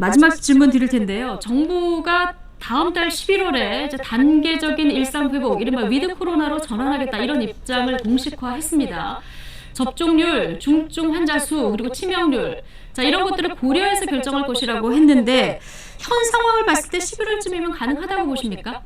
마지막 질문 드릴 텐데요. 정부가 다음 달 11월에 이제 단계적인 일상 회복, 이른바 위드 코로나로 전환하겠다, 이런 입장을 공식화했습니다. 접종률, 중증 환자 수, 그리고 치명률, 자, 이런 것들을 고려해서 결정할 것이라고 했는데, 현 상황을 봤을 때 11월쯤이면 가능하다고 보십니까?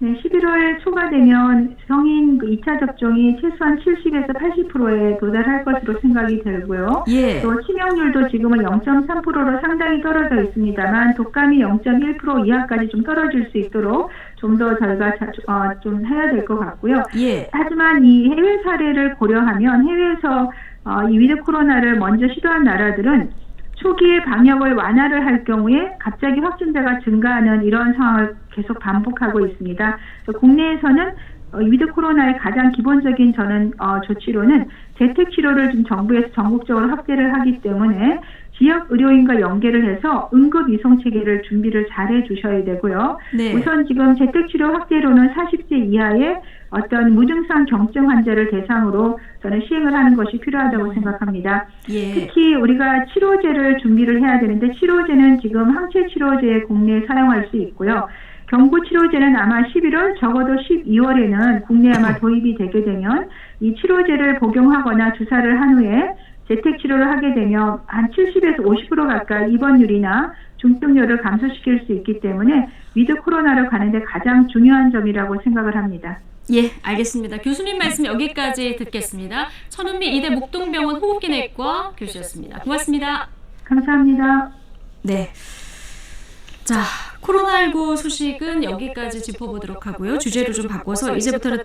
네, 11월 초가 되면 성인 2차 접종이 최소한 70에서 80%에 도달할 것으로 생각이 들고요. 예. 또 치명률도 지금은 0.3%로 상당히 떨어져 있습니다만 독감이 0.1% 이하까지 좀 떨어질 수 있도록 좀 더 저희가 좀 해야 될 것 같고요. 예. 하지만 이 해외 사례를 고려하면 해외에서 이 위드 코로나를 먼저 시도한 나라들은 초기에 방역을 완화를 할 경우에 갑자기 확진자가 증가하는 이런 상황을 계속 반복하고 있습니다. 국내에서는 위드 코로나의 가장 기본적인 조치로는 재택 치료를 좀 정부에서 전국적으로 확대를 하기 때문에 지역 의료인과 연계를 해서 응급 이송 체계를 준비를 잘 해주셔야 되고요. 네. 우선 지금 재택 치료 확대로는 40세 이하의 어떤 무증상 경증 환자를 대상으로 저는 시행을 하는 것이 필요하다고 생각합니다. 예. 특히 우리가 치료제를 준비를 해야 되는데 치료제는 지금 항체 치료제 국내에 사용할 수 있고요. 경구 치료제는 아마 11월 적어도 12월에는 국내에 아마 도입이 되게 되면 이 치료제를 복용하거나 주사를 한 후에 재택 치료를 하게 되면 한 70에서 50% 가까이 입원율이나 중증률을 감소시킬 수 있기 때문에 위드 코로나로 가는데 가장 중요한 점이라고 생각을 합니다. 예, 알겠습니다. 교수님 말씀 여기까지 듣겠습니다. 천은미 이대 목동병원 호흡기내과 교수였습니다. 고맙습니다. 감사합니다. 네. 자, 코로나19 소식은 여기까지 짚어보도록 하고요. 주제를 좀 바꿔서 이제부터는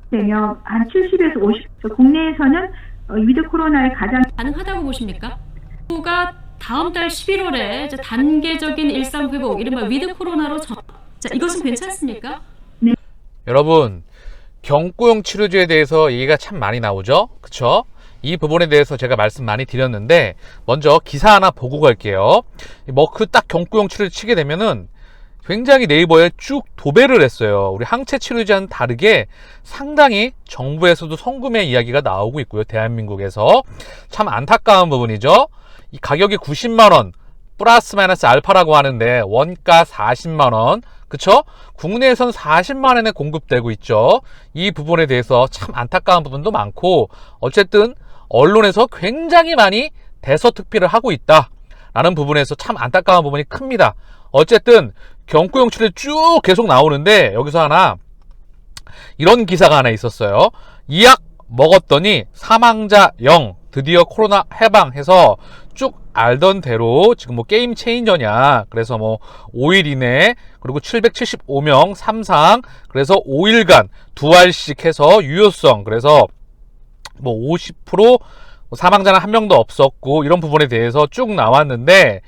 되면 한 70에서 50%, 국내에서는 위드 코로나의 가장 가능하다고 보십니까? 정부가 다음 달 11월에 이제 단계적인 일상 회복, 이른바 위드 코로나로 자, 이것은 괜찮습니까? 네. 여러분, 경구용 치료제에 대해서 얘기가 참 많이 나오죠? 그쵸? 이 부분에 대해서 제가 말씀 많이 드렸는데 먼저 기사 하나 보고 갈게요. 그 딱 경구용 치료제 치게 되면은 굉장히 네이버에 쭉 도배를 했어요. 우리 항체 치료제와는 다르게 상당히 정부에서도 성금의 이야기가 나오고 있고요. 대한민국에서 참 안타까운 부분이죠. 이 가격이 90만원 플러스 마이너스 알파라고 하는데 원가 40만원, 그쵸? 국내에선 40만원에 공급되고 있죠. 이 부분에 대해서 참 안타까운 부분도 많고, 어쨌든 언론에서 굉장히 많이 대서특필을 하고 있다 라는 부분에서 참 안타까운 부분이 큽니다. 어쨌든 경구용 치료 쭉 계속 나오는데 여기서 하나 이런 기사가 하나 있었어요. 이 약 먹었더니 사망자 0, 드디어 코로나 해방해서 쭉 알던 대로 지금 뭐 게임 체인저냐, 그래서 뭐 5일 이내 그리고 775명 삼상, 그래서 5일간 2알씩 해서 유효성, 그래서 뭐 50% 사망자는 한 명도 없었고 이런 부분에 대해서 쭉 나왔는데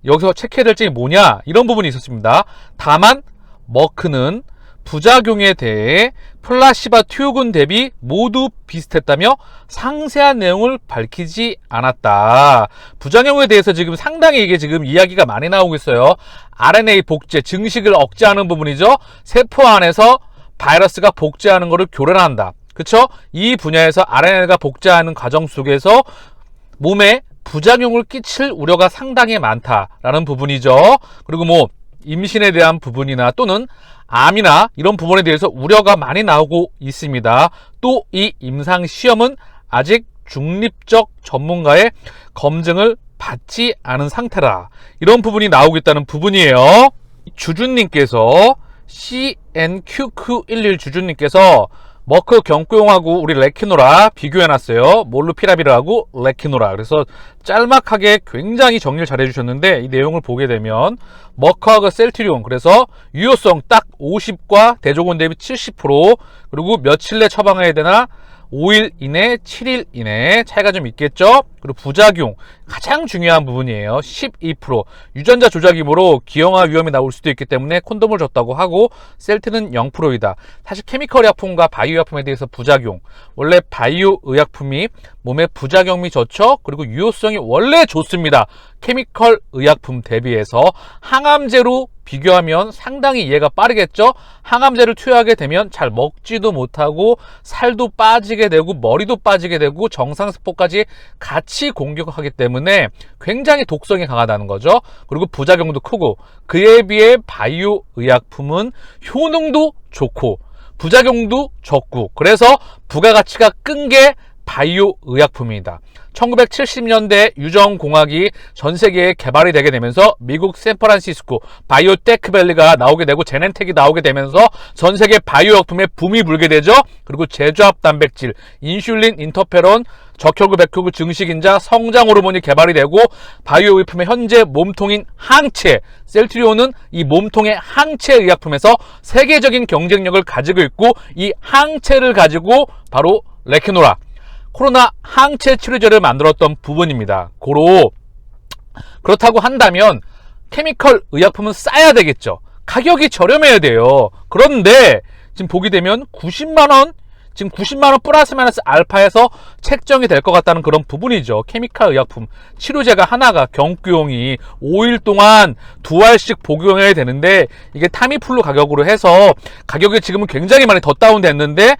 여기서 체크해야 될 점이 뭐냐, 이런 부분이 있었습니다. 다만 머크는 부작용에 대해 플라시바 투여군 대비 모두 비슷했다며 상세한 내용을 밝히지 않았다. 부작용에 대해서 지금 상당히 이게 지금 이야기가 많이 나오고 있어요. RNA 복제, 증식을 억제하는 부분이죠. 세포 안에서 바이러스가 복제하는 것을 교란한다. 그쵸? 이 분야에서 RNA가 복제하는 과정 속에서 몸에 부작용을 끼칠 우려가 상당히 많다라는 부분이죠. 그리고 뭐 임신에 대한 부분이나 또는 암이나 이런 부분에 대해서 우려가 많이 나오고 있습니다. 또 이 임상시험은 아직 중립적 전문가의 검증을 받지 않은 상태라, 이런 부분이 나오고 있다는 부분이에요. 주주님께서 CNQQ11 주주님께서 머크 경구용하고 우리 레키노라 비교해놨어요. 몰루피라비르하고 레키노라. 그래서 짤막하게 굉장히 정리를 잘 해주셨는데 이 내용을 보게 되면 머크하고 셀트리온, 그래서 유효성 딱 50과 대조군 대비 70%, 그리고 며칠 내 처방해야 되나 5일 이내, 7일 이내 차이가 좀 있겠죠. 그리고 부작용 가장 중요한 부분이에요. 12%. 유전자 조작이므로 기형아 위험이 나올 수도 있기 때문에 콘돔을 줬다고 하고, 셀트는 0%이다. 사실 케미컬 의약품과 바이오 의약품에 대해서 부작용, 원래 바이오 의약품이 몸에 부작용이 좋죠. 그리고 유효성이 원래 좋습니다. 케미컬 의약품 대비해서 항암제로 비교하면 상당히 이해가 빠르겠죠? 항암제를 투여하게 되면 잘 먹지도 못하고 살도 빠지게 되고 머리도 빠지게 되고 정상세포까지 같이 공격하기 때문에 굉장히 독성이 강하다는 거죠. 그리고 부작용도 크고, 그에 비해 바이오 의약품은 효능도 좋고 부작용도 적고, 그래서 부가가치가 끈 게 바이오 의약품입니다. 1970년대 유전공학이 전 세계에 개발이 되게 되면서 미국 샌프란시스코 바이오테크밸리가 나오게 되고 제넨텍이 나오게 되면서 전 세계 바이오 약품에 붐이 불게 되죠. 그리고 제조합 단백질, 인슐린, 인터페론, 적혈구, 백혈구, 증식인자, 성장 호르몬이 개발이 되고, 바이오 의약품의 현재 몸통인 항체, 셀트리온은 이 몸통의 항체 의약품에서 세계적인 경쟁력을 가지고 있고, 이 항체를 가지고 바로 레케노라, 코로나 항체 치료제를 만들었던 부분입니다. 그렇다고 한다면 케미컬 의약품은 싸야 되겠죠. 가격이 저렴해야 돼요. 그런데 지금 보게 되면 90만원, 지금 90만원 플러스 마이너스 알파에서 책정이 될 것 같다는 그런 부분이죠. 케미컬 의약품 치료제가 하나가 경구용이 5일 동안 2알씩 복용해야 되는데, 이게 타미플루 가격으로 해서 가격이 지금은 굉장히 많이 더 다운됐는데,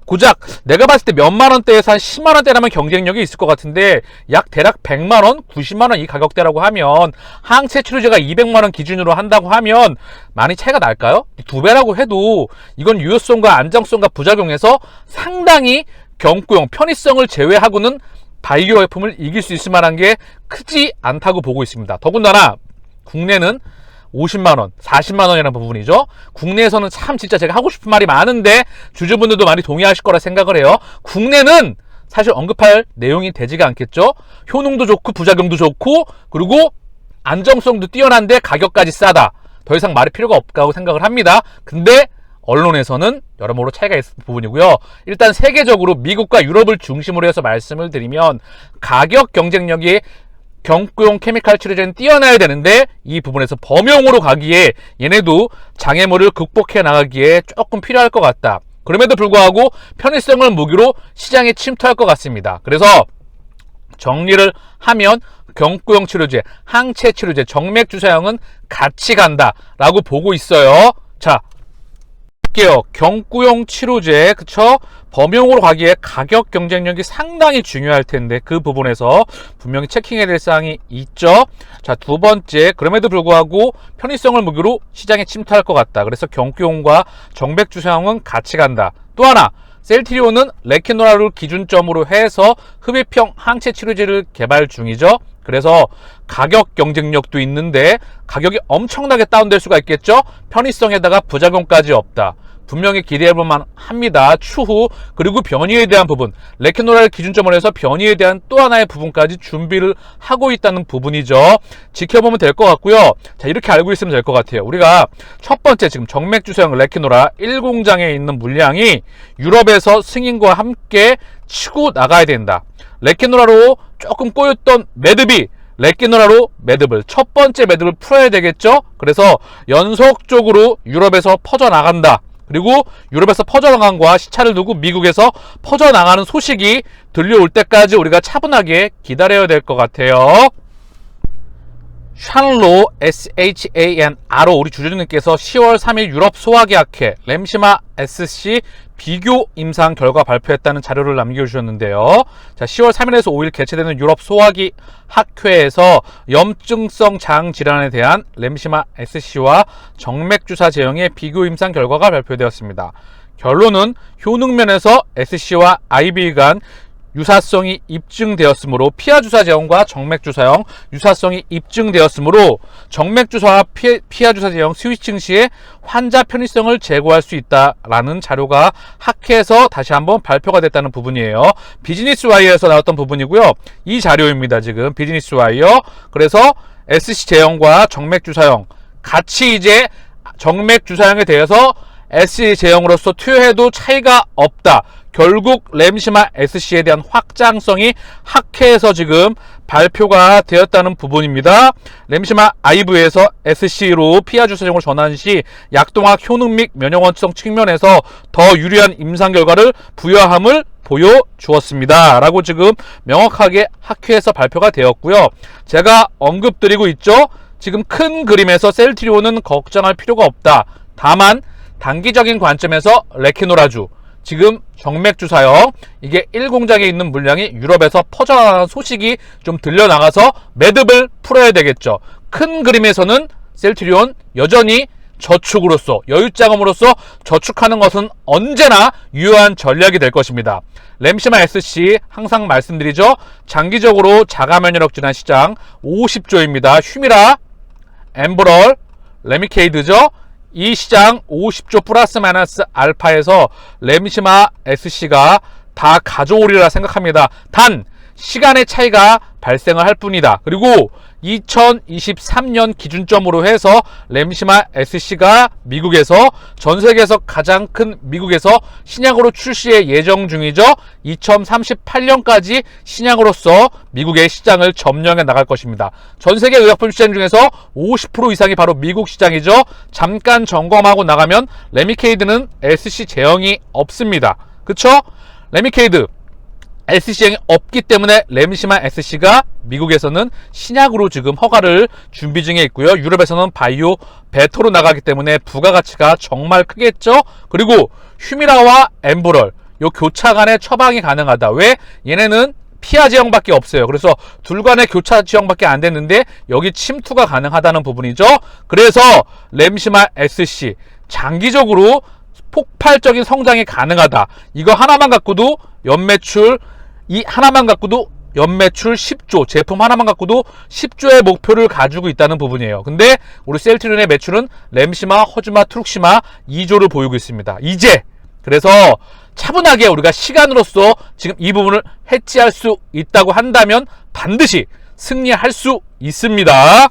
고작 내가 봤을 때 몇만 원대에서 한 10만 원대라면 경쟁력이 있을 것 같은데, 약 대략 100만 원, 90만 원 이 가격대라고 하면, 항체 치료제가 200만 원 기준으로 한다고 하면 많이 차이가 날까요? 2배라고 해도 이건 유효성과 안정성과 부작용에서 상당히 경구용, 편의성을 제외하고는 바이오 제품을 이길 수 있을 만한 게 크지 않다고 보고 있습니다. 더군다나 국내는 50만원, 40만원이라는 부분이죠. 국내에서는 참 진짜 제가 하고 싶은 말이 많은데 주주분들도 많이 동의하실 거라 생각을 해요. 국내는 사실 언급할 내용이 되지가 않겠죠. 효능도 좋고 부작용도 좋고, 그리고 안정성도 뛰어난데 가격까지 싸다. 더 이상 말이 필요가 없다고 생각을 합니다. 근데 언론에서는 여러모로 차이가 있는 부분이고요. 일단 세계적으로 미국과 유럽을 중심으로 해서 말씀을 드리면, 가격 경쟁력이 경구용 케미칼 치료제는 뛰어나야 되는데, 이 부분에서 범용으로 가기에 얘네도 장애물을 극복해 나가기에 조금 필요할 것 같다. 그럼에도 불구하고 편의성을 무기로 시장에 침투할 것 같습니다. 그래서 정리를 하면 경구용 치료제, 항체 치료제, 정맥 주사형은 같이 간다라고 보고 있어요. 자, 볼게요. 경구용 치료제, 그쵸? 범용으로 가기에 가격 경쟁력이 상당히 중요할 텐데, 그 부분에서 분명히 체킹해야 될 사항이 있죠. 자, 두 번째, 그럼에도 불구하고 편의성을 무기로 시장에 침투할 것 같다. 그래서 경구용과 정맥 주사형은 같이 간다. 또 하나, 셀트리온은 레케노라를 기준점으로 해서 흡입형 항체 치료제를 개발 중이죠. 그래서 가격 경쟁력도 있는데 가격이 엄청나게 다운될 수가 있겠죠. 편의성에다가 부작용까지 없다. 분명히 기대해볼만 합니다. 추후, 그리고 변이에 대한 부분, 레케노라를 기준점으로 해서 변이에 대한 또 하나의 부분까지 준비를 하고 있다는 부분이죠. 지켜보면 될 것 같고요. 자, 이렇게 알고 있으면 될 것 같아요. 우리가 첫 번째, 지금 정맥주사형 레케노라 1공장에 있는 물량이 유럽에서 승인과 함께 치고 나가야 된다. 레케노라로 조금 꼬였던 매듭이 레케노라로 매듭을, 첫 번째 매듭을 풀어야 되겠죠. 그래서 연속적으로 유럽에서 퍼져나간다. 그리고 유럽에서 퍼져나간과 시차를 두고 미국에서 퍼져나가는 소식이 들려올 때까지 우리가 차분하게 기다려야 될 것 같아요. 샨로 SHANRO 우리 주주님께서 10월 3일 유럽 소화기학회 램시마 SC 비교 임상 결과 발표했다는 자료를 남겨주셨는데요. 자, 10월 3일에서 5일 개최되는 유럽 소화기 학회에서 염증성 장 질환에 대한 램시마 SC와 정맥주사 제형의 비교 임상 결과가 발표되었습니다. 결론은 효능면에서 SC와 IV 간 유사성이 입증되었으므로, 피하주사 제형과 정맥주사형 유사성이 입증되었으므로 정맥주사와 피하주사 제형 스위칭 시에 환자 편의성을 제고할 수 있다라는 자료가 학회에서 다시 한번 발표가 됐다는 부분이에요. 비즈니스 와이어에서 나왔던 부분이고요. 이 자료입니다. 지금 비즈니스 와이어. 그래서 SC 제형과 정맥주사형 같이 이제 정맥주사형에 대해서 SC 제형으로서 투여해도 차이가 없다. 결국 램시마 SC에 대한 확장성이 학회에서 지금 발표가 되었다는 부분입니다. 램시마 IV에서 SC로 피하주사형을 전환 시 약동학 효능 및 면역원성 측면에서 더 유리한 임상 결과를 부여함을 보여주었습니다. 라고 지금 명확하게 학회에서 발표가 되었고요. 제가 언급드리고 있죠. 지금 큰 그림에서 셀트리온은 걱정할 필요가 없다. 다만 단기적인 관점에서 레키노라주, 지금 정맥주사형, 이게 1공장에 있는 물량이 유럽에서 퍼져나가는 소식이 좀 들려나가서 매듭을 풀어야 되겠죠. 큰 그림에서는 셀트리온 여전히 저축으로서, 여유자금으로서 저축하는 것은 언제나 유효한 전략이 될 것입니다. 램시마 SC 항상 말씀드리죠. 장기적으로 자가면역 질환 시장 50조입니다. 휴미라, 엠브럴, 레미케이드죠. 이 시장 50조 플러스 마이너스 알파에서 램시마 SC가 다 가져오리라 생각합니다. 단 시간의 차이가 발생을 할 뿐이다. 그리고 2023년 기준점으로 해서 램시마 SC가 미국에서, 전 세계에서 가장 큰 미국에서 신약으로 출시의 예정 중이죠. 2038년까지 신약으로서 미국의 시장을 점령해 나갈 것입니다. 전 세계 의약품 시장 중에서 50% 이상이 바로 미국 시장이죠. 잠깐 점검하고 나가면 레미케이드는 SC 제형이 없습니다. 그쵸? 레미케이드 SC형이 없기 때문에 램시마 SC가 미국에서는 신약으로 지금 허가를 준비 중에 있고요. 유럽에서는 바이오 베터로 나가기 때문에 부가가치가 정말 크겠죠. 그리고 휴미라와 엠브럴, 요 교차 간의 처방이 가능하다. 왜? 얘네는 피하 지형밖에 없어요. 그래서 둘 간의 교차 지형밖에 안 됐는데 여기 침투가 가능하다는 부분이죠. 그래서 램시마 SC 장기적으로 폭발적인 성장이 가능하다. 이거 하나만 갖고도 연매출, 이 하나만 갖고도 연매출 10조, 제품 하나만 갖고도 10조의 목표를 가지고 있다는 부분이에요. 근데 우리 셀트리온의 매출은 램시마, 허즈마, 트룩시마 2조를 보이고 있습니다. 이제 그래서 차분하게 우리가 시간으로서 지금 이 부분을 해치할 수 있다고 한다면 반드시 승리할 수 있습니다.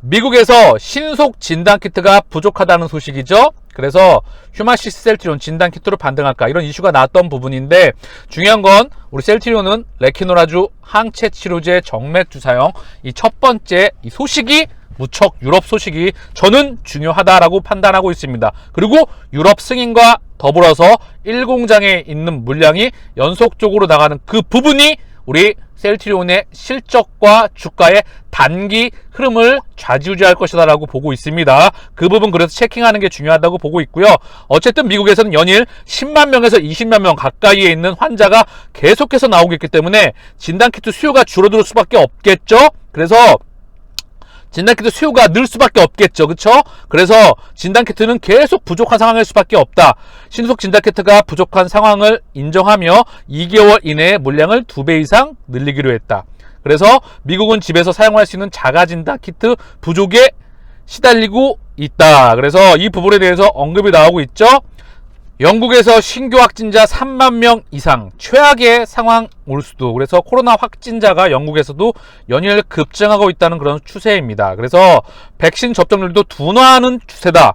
미국에서 신속 진단키트가 부족하다는 소식이죠. 그래서 휴마시스 셀트리온 진단키트로 반등할까, 이런 이슈가 나왔던 부분인데, 중요한 건 우리 셀트리온은 레키노라주 항체치료제 정맥주사형, 이 첫 번째 이 소식이 무척 유럽 소식이 저는 중요하다라고 판단하고 있습니다. 그리고 유럽 승인과 더불어서 1공장에 있는 물량이 연속적으로 나가는 그 부분이 우리 셀트리온의 실적과 주가의 단기 흐름을 좌지우지할 것이다 라고 보고 있습니다. 그 부분 그래서 체킹하는 게 중요하다고 보고 있고요. 어쨌든 미국에서는 연일 10만 명에서 20만 명 가까이에 있는 환자가 계속해서 나오고 있기 때문에 진단키트 수요가 줄어들 수밖에 없겠죠. 그래서 진단키트 수요가 늘 수밖에 없겠죠. 그쵸? 그래서 진단키트는 계속 부족한 상황일 수밖에 없다. 신속 진단키트가 부족한 상황을 인정하며 2개월 이내에 물량을 2배 이상 늘리기로 했다. 그래서 미국은 집에서 사용할 수 있는 자가 진단키트 부족에 시달리고 있다. 그래서 이 부분에 대해서 언급이 나오고 있죠. 영국에서 신규 확진자 3만 명 이상, 최악의 상황 올 수도. 그래서 코로나 확진자가 영국에서도 연일 급증하고 있다는 그런 추세입니다. 그래서 백신 접종률도 둔화하는 추세다.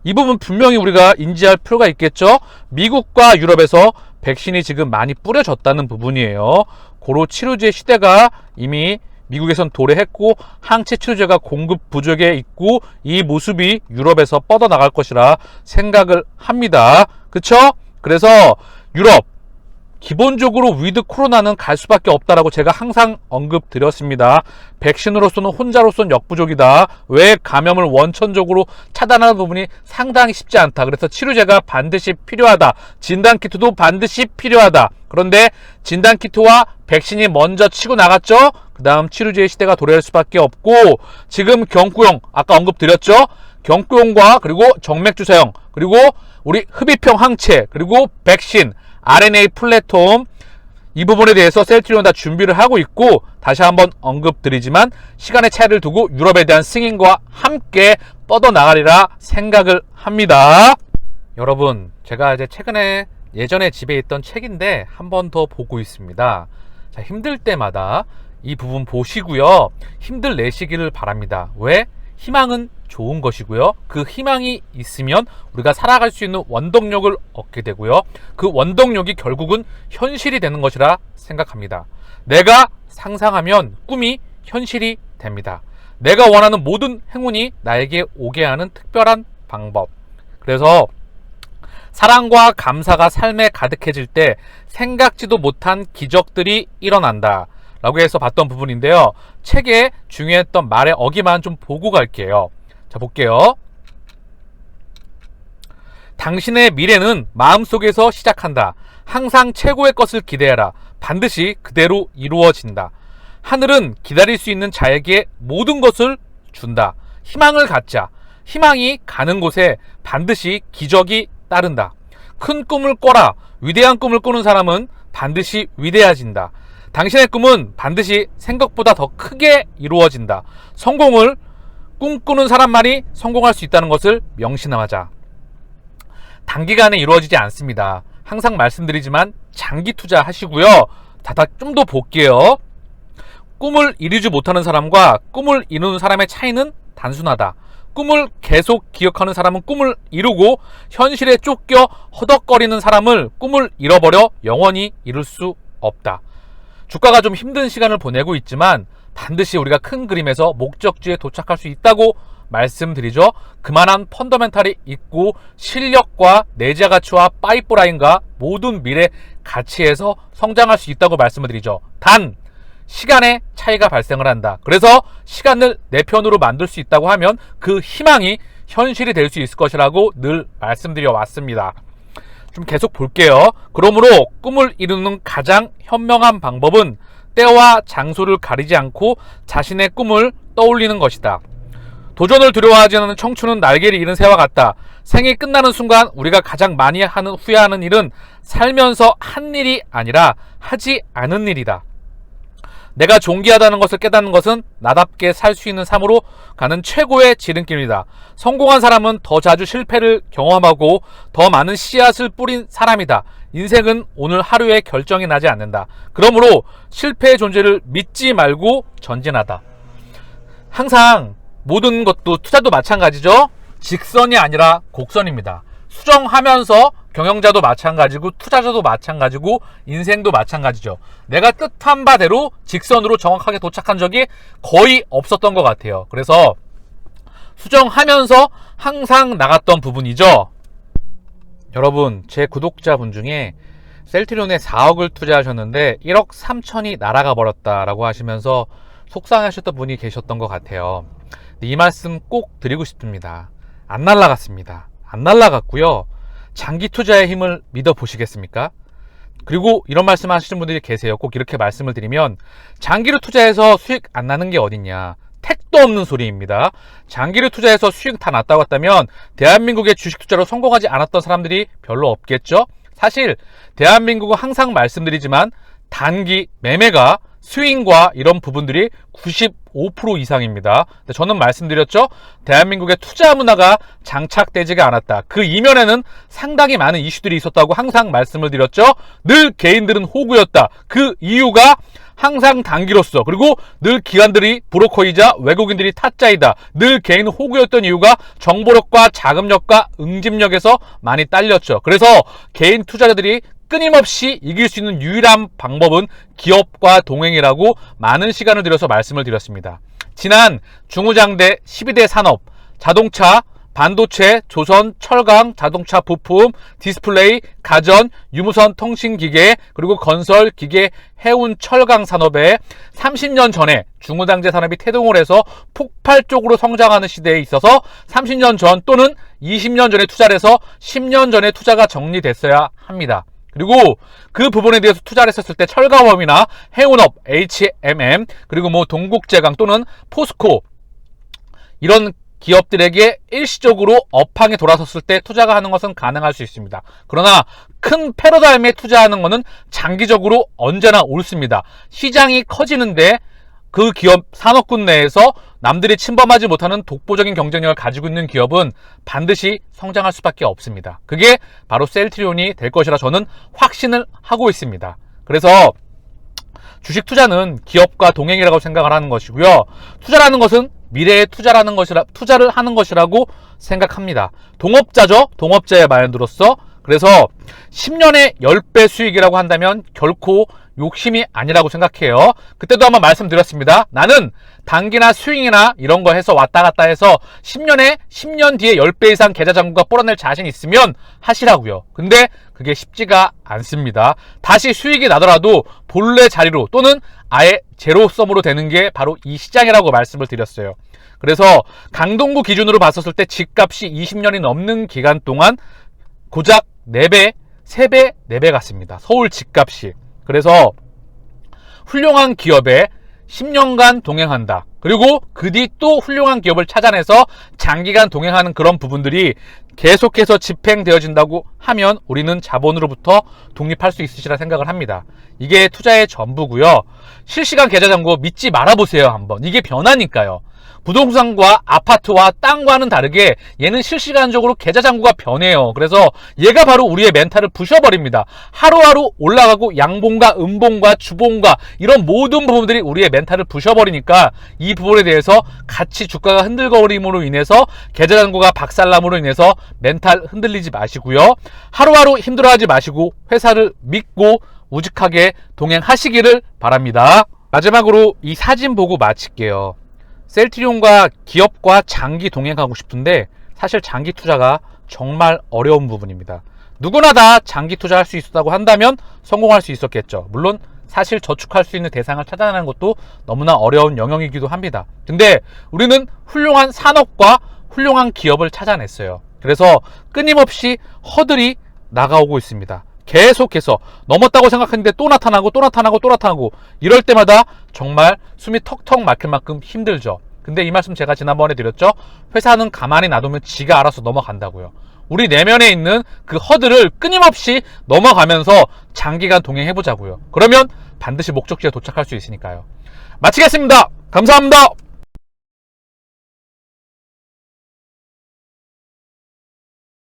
이 부분 분명히 우리가 인지할 필요가 있겠죠. 미국과 유럽에서 백신이 지금 많이 뿌려졌다는 부분이에요. 고로 치료제 시대가 이미 미국에선 도래했고 항체 치료제가 공급 부족에 있고 이 모습이 유럽에서 뻗어나갈 것이라 생각을 합니다. 그쵸? 그래서 유럽 기본적으로 위드 코로나는 갈 수밖에 없다라고 제가 항상 언급 드렸습니다. 백신으로서는 혼자로서는 역부족이다. 왜? 감염을 원천적으로 차단하는 부분이 상당히 쉽지 않다. 그래서 치료제가 반드시 필요하다. 진단키트도 반드시 필요하다. 그런데 진단키트와 백신이 먼저 치고 나갔죠. 그 다음 치료제의 시대가 도래할 수밖에 없고, 지금 경구용 아까 언급 드렸죠. 경구용과 그리고 정맥주사형, 그리고 우리 흡입형 항체, 그리고 백신, RNA 플랫폼, 이 부분에 대해서 셀트리온 다 준비를 하고 있고, 다시 한번 언급드리지만 시간의 차이를 두고 유럽에 대한 승인과 함께 뻗어나가리라 생각을 합니다. 여러분, 제가 이제 최근에 예전에 집에 있던 책인데 한 번 더 보고 있습니다. 자, 힘들 때마다 이 부분 보시고요. 힘들 내시기를 바랍니다. 왜? 희망은 좋은 것이고요. 그 희망이 있으면 우리가 살아갈 수 있는 원동력을 얻게 되고요. 그 원동력이 결국은 현실이 되는 것이라 생각합니다. 내가 상상하면 꿈이 현실이 됩니다. 내가 원하는 모든 행운이 나에게 오게 하는 특별한 방법. 그래서 사랑과 감사가 삶에 가득해질 때 생각지도 못한 기적들이 일어난다. 라고 해서 봤던 부분인데요. 책에 중요했던 말의 어기만 좀 보고 갈게요. 자, 볼게요. 당신의 미래는 마음속에서 시작한다. 항상 최고의 것을 기대해라. 반드시 그대로 이루어진다. 하늘은 기다릴 수 있는 자에게 모든 것을 준다. 희망을 갖자. 희망이 가는 곳에 반드시 기적이 따른다. 큰 꿈을 꿔라. 위대한 꿈을 꾸는 사람은 반드시 위대해진다. 당신의 꿈은 반드시 생각보다 더 크게 이루어진다. 성공을 꿈꾸는 사람만이 성공할 수 있다는 것을 명심하자. 단기간에 이루어지지 않습니다. 항상 말씀드리지만 장기 투자 하시고요. 좀 더 볼게요. 꿈을 이루지 못하는 사람과 꿈을 이루는 사람의 차이는 단순하다. 꿈을 계속 기억하는 사람은 꿈을 이루고, 현실에 쫓겨 허덕거리는 사람은 꿈을 잃어버려 영원히 이룰 수 없다. 주가가 좀 힘든 시간을 보내고 있지만 반드시 우리가 큰 그림에서 목적지에 도착할 수 있다고 말씀드리죠. 그만한 펀더멘탈이 있고 실력과 내재 가치와 파이프라인과 모든 미래 가치에서 성장할 수 있다고 말씀을 드리죠. 단 시간의 차이가 발생을 한다. 그래서 시간을 내 편으로 만들 수 있다고 하면 그 희망이 현실이 될 수 있을 것이라고 늘 말씀드려 왔습니다. 좀 계속 볼게요. 그러므로 꿈을 이루는 가장 현명한 방법은 때와 장소를 가리지 않고 자신의 꿈을 떠올리는 것이다. 도전을 두려워하지 않는 청춘은 날개를 잃은 새와 같다. 생이 끝나는 순간 우리가 가장 많이 후회하는 일은 살면서 한 일이 아니라 하지 않은 일이다. 내가 존귀하다는 것을 깨닫는 것은 나답게 살 수 있는 삶으로 가는 최고의 지름길이다. 성공한 사람은 더 자주 실패를 경험하고 더 많은 씨앗을 뿌린 사람이다. 인생은 오늘 하루에 결정이 나지 않는다. 그러므로 실패의 존재를 믿지 말고 전진하다. 항상 모든 것도 투자도 마찬가지죠. 직선이 아니라 곡선입니다. 수정하면서 경영자도 마찬가지고 투자자도 마찬가지고 인생도 마찬가지죠. 내가 뜻한 바대로 직선으로 정확하게 도착한 적이 거의 없었던 것 같아요. 그래서 수정하면서 항상 나갔던 부분이죠. 여러분, 제 구독자분 중에 셀트리온에 4억을 투자하셨는데 1억 3천이 날아가 버렸다라고 하시면서 속상하셨던 분이 계셨던 것 같아요. 이 말씀 꼭 드리고 싶습니다. 안 날아갔습니다. 안 날아갔고요. 장기 투자의 힘을 믿어 보시겠습니까? 그리고 이런 말씀 하시는 분들이 계세요. 꼭 이렇게 말씀을 드리면, 장기로 투자해서 수익 안 나는 게 어딨냐, 택도 없는 소리입니다. 장기로 투자해서 수익 다 났다고 했다면 대한민국의 주식 투자로 성공하지 않았던 사람들이 별로 없겠죠. 사실 대한민국은 항상 말씀드리지만 단기 매매가 스윙과 이런 부분들이 95% 이상입니다. 저는 말씀드렸죠. 대한민국의 투자 문화가 장착되지가 않았다. 그 이면에는 상당히 많은 이슈들이 있었다고 항상 말씀을 드렸죠. 늘 개인들은 호구였다. 그 이유가 항상 단기로서, 그리고 늘 기관들이 브로커이자 외국인들이 타짜이다. 늘 개인 호구였던 이유가 정보력과 자금력과 응집력에서 많이 딸렸죠. 그래서 개인 투자자들이 끊임없이 이길 수 있는 유일한 방법은 기업과 동행이라고 많은 시간을 들여서 말씀을 드렸습니다. 지난 중후장대 12대 산업, 자동차, 반도체, 조선, 철강, 자동차 부품, 디스플레이, 가전, 유무선 통신기계, 그리고 건설, 기계, 해운, 철강 산업에 30년 전에 중후장제 산업이 태동을 해서 폭발적으로 성장하는 시대에 있어서 30년 전 또는 20년 전에 투자를 해서 10년 전에 투자가 정리됐어야 합니다. 그리고 그 부분에 대해서 투자를 했었을 때 철강업이나 해운업, HMM, 그리고 동국제강 또는 포스코, 이런 기업들에게 일시적으로 업황에 돌아섰을 때 투자가 하는 것은 가능할 수 있습니다. 그러나 큰 패러다임에 투자하는 것은 장기적으로 언제나 옳습니다. 시장이 커지는데 그 기업 산업군 내에서 남들이 침범하지 못하는 독보적인 경쟁력을 가지고 있는 기업은 반드시 성장할 수밖에 없습니다. 그게 바로 셀트리온이 될 것이라 저는 확신을 하고 있습니다. 그래서 주식 투자는 기업과 동행이라고 생각을 하는 것이고요. 투자라는 것은 미래에 투자를 하는 것이라고 생각합니다. 동업자죠. 동업자의 마인드로서. 그래서 10년에 10배 수익이라고 한다면 결코 욕심이 아니라고 생각해요. 그때도 한번 말씀드렸습니다. 나는 단기나 스윙이나 이런 거 해서 왔다 갔다 해서 10년 뒤에 10배 이상 계좌잔고가 불어낼 자신 있으면 하시라고요. 근데 그게 쉽지가 않습니다. 다시 수익이 나더라도 본래 자리로 또는 아예 제로섬으로 되는 게 바로 이 시장이라고 말씀을 드렸어요. 그래서 강동구 기준으로 봤었을 때 집값이 20년이 넘는 기간 동안 고작 4배, 3배, 4배 같습니다. 서울 집값이. 그래서 훌륭한 기업에 10년간 동행한다. 그리고 그 뒤 또 훌륭한 기업을 찾아내서 장기간 동행하는 그런 부분들이 계속해서 집행되어진다고 하면 우리는 자본으로부터 독립할 수 있으시라 생각을 합니다. 이게 투자의 전부고요. 실시간 계좌잔고 믿지 말아보세요. 한번. 이게 변하니까요. 부동산과 아파트와 땅과는 다르게 얘는 실시간적으로 계좌잔고가 변해요. 그래서 얘가 바로 우리의 멘탈을 부셔버립니다. 하루하루 올라가고 양봉과 음봉과 주봉과 이런 모든 부분들이 우리의 멘탈을 부셔버리니까 이 부분에 대해서 같이 주가가 흔들거림으로 인해서 계좌잔고가 박살남으로 인해서 멘탈 흔들리지 마시고요. 하루하루 힘들어하지 마시고 회사를 믿고 우직하게 동행하시기를 바랍니다. 마지막으로 이 사진 보고 마칠게요. 셀트리온과 기업과 장기 동행하고 싶은데 사실 장기 투자가 정말 어려운 부분입니다. 누구나 다 장기 투자할 수 있었다고 한다면 성공할 수 있었겠죠. 물론 사실 저축할 수 있는 대상을 찾아내는 것도 너무나 어려운 영역이기도 합니다. 근데 우리는 훌륭한 산업과 훌륭한 기업을 찾아냈어요. 그래서 끊임없이 허들이 나가오고 있습니다. 계속해서 넘었다고 생각했는데 또 나타나고 또 나타나고 또 나타나고 이럴 때마다 정말 숨이 턱턱 막힐 만큼 힘들죠. 근데 이 말씀 제가 지난번에 드렸죠. 회사는 가만히 놔두면 지가 알아서 넘어간다고요. 우리 내면에 있는 그 허들을 끊임없이 넘어가면서 장기간 동행해보자고요. 그러면 반드시 목적지에 도착할 수 있으니까요. 마치겠습니다. 감사합니다.